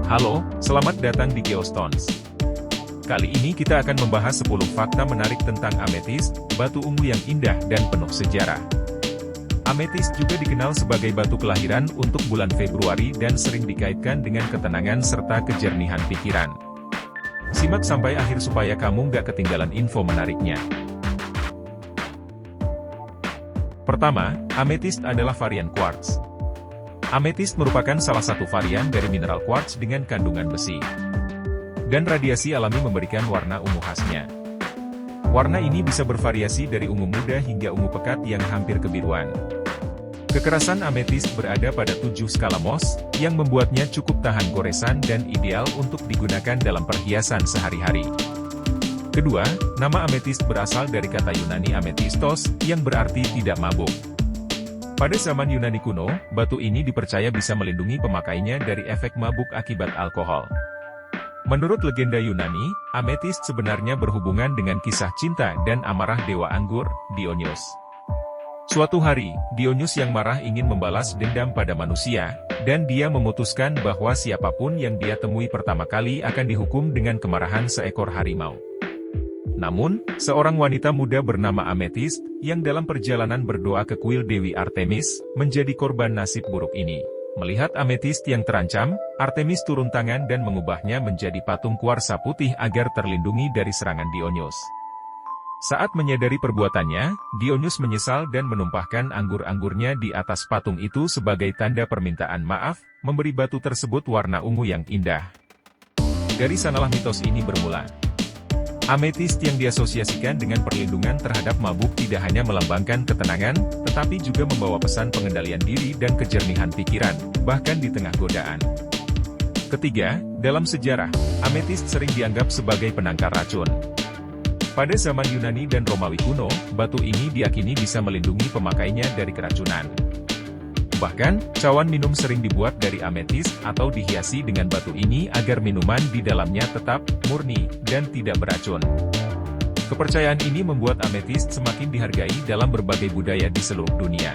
Halo, selamat datang di Geostones. Kali ini kita akan membahas 10 fakta menarik tentang ametis, batu ungu yang indah dan penuh sejarah. Ametis juga dikenal sebagai batu kelahiran untuk bulan Februari dan sering dikaitkan dengan ketenangan serta kejernihan pikiran. Simak sampai akhir supaya kamu nggak ketinggalan info menariknya. Pertama, ametist adalah varian quartz. Ametist merupakan salah satu varian dari mineral quartz dengan kandungan besi. Dan radiasi alami memberikan warna ungu khasnya. Warna ini bisa bervariasi dari ungu muda hingga ungu pekat yang hampir kebiruan. Kekerasan ametist berada pada 7 skala Mohs, yang membuatnya cukup tahan goresan dan ideal untuk digunakan dalam perhiasan sehari-hari. Kedua, nama ametist berasal dari kata Yunani ametistos, yang berarti tidak mabuk. Pada zaman Yunani kuno, batu ini dipercaya bisa melindungi pemakainya dari efek mabuk akibat alkohol. Menurut legenda Yunani, ametist sebenarnya berhubungan dengan kisah cinta dan amarah dewa anggur, Dionysus. Suatu hari, Dionysus yang marah ingin membalas dendam pada manusia, dan dia memutuskan bahwa siapapun yang dia temui pertama kali akan dihukum dengan kemarahan seekor harimau. Namun, seorang wanita muda bernama Amethyst, yang dalam perjalanan berdoa ke kuil Dewi Artemis, menjadi korban nasib buruk ini. Melihat Amethyst yang terancam, Artemis turun tangan dan mengubahnya menjadi patung kuarsa putih agar terlindungi dari serangan Dionysus. Saat menyadari perbuatannya, Dionysus menyesal dan menumpahkan anggur-anggurnya di atas patung itu sebagai tanda permintaan maaf, memberi batu tersebut warna ungu yang indah. Dari sanalah mitos ini bermula. Ametist yang diasosiasikan dengan perlindungan terhadap mabuk tidak hanya melambangkan ketenangan, tetapi juga membawa pesan pengendalian diri dan kejernihan pikiran, bahkan di tengah godaan. Ketiga, dalam sejarah, ametist sering dianggap sebagai penangkal racun. Pada zaman Yunani dan Romawi kuno, batu ini diyakini bisa melindungi pemakainya dari keracunan. Bahkan, cawan minum sering dibuat dari ametist atau dihiasi dengan batu ini agar minuman di dalamnya tetap murni dan tidak beracun. Kepercayaan ini membuat ametist semakin dihargai dalam berbagai budaya di seluruh dunia.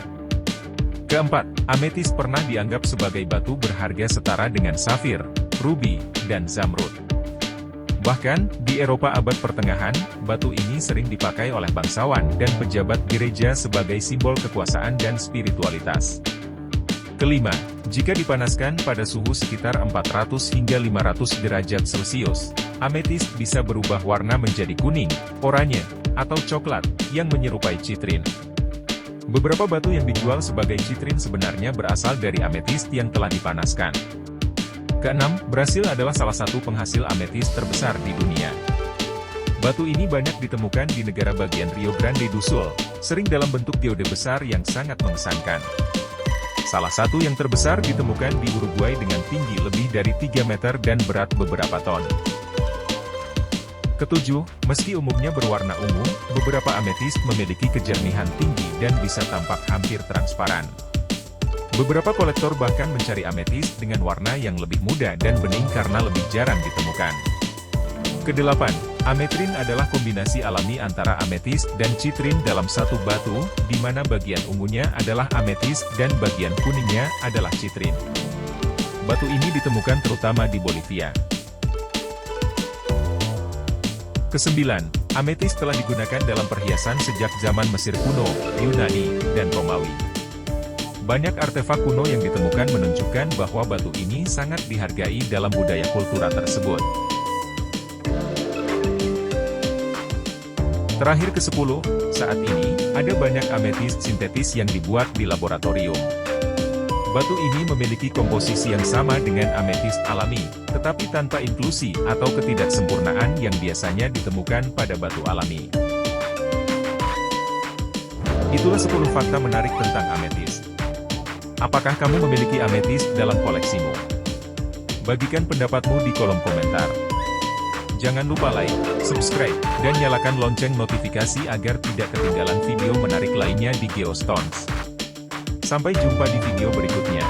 Keempat, ametist pernah dianggap sebagai batu berharga setara dengan safir, ruby, dan zamrud. Bahkan, di Eropa abad pertengahan, batu ini sering dipakai oleh bangsawan dan pejabat gereja sebagai simbol kekuasaan dan spiritualitas. Kelima, jika dipanaskan pada suhu sekitar 400 hingga 500 derajat Celcius, ametist bisa berubah warna menjadi kuning, oranye, atau coklat, yang menyerupai citrin. Beberapa batu yang dijual sebagai citrin sebenarnya berasal dari ametist yang telah dipanaskan. Keenam, Brasil adalah salah satu penghasil ametist terbesar di dunia. Batu ini banyak ditemukan di negara bagian Rio Grande do Sul, sering dalam bentuk diode besar yang sangat mengesankan. Salah satu yang terbesar ditemukan di Uruguay dengan tinggi lebih dari 3 meter dan berat beberapa ton. Ketujuh, meski umumnya berwarna ungu, beberapa ametist memiliki kejernihan tinggi dan bisa tampak hampir transparan. Beberapa kolektor bahkan mencari ametist dengan warna yang lebih muda dan bening karena lebih jarang ditemukan. Kedelapan, ametrin adalah kombinasi alami antara ametist dan citrin dalam satu batu, di mana bagian ungunya adalah ametist dan bagian kuningnya adalah citrin. Batu ini ditemukan terutama di Bolivia. Kesembilan, ametist telah digunakan dalam perhiasan sejak zaman Mesir kuno, Yunani, dan Romawi. Banyak artefak kuno yang ditemukan menunjukkan bahwa batu ini sangat dihargai dalam budaya kultura tersebut. Terakhir ke-10, saat ini, ada banyak ametist sintetis yang dibuat di laboratorium. Batu ini memiliki komposisi yang sama dengan ametist alami, tetapi tanpa inklusi atau ketidaksempurnaan yang biasanya ditemukan pada batu alami. Itulah 10 fakta menarik tentang ametist. Apakah kamu memiliki ametist dalam koleksimu? Bagikan pendapatmu di kolom komentar. Jangan lupa like, subscribe, dan nyalakan lonceng notifikasi agar tidak ketinggalan video menarik lainnya di Geostones. Sampai jumpa di video berikutnya.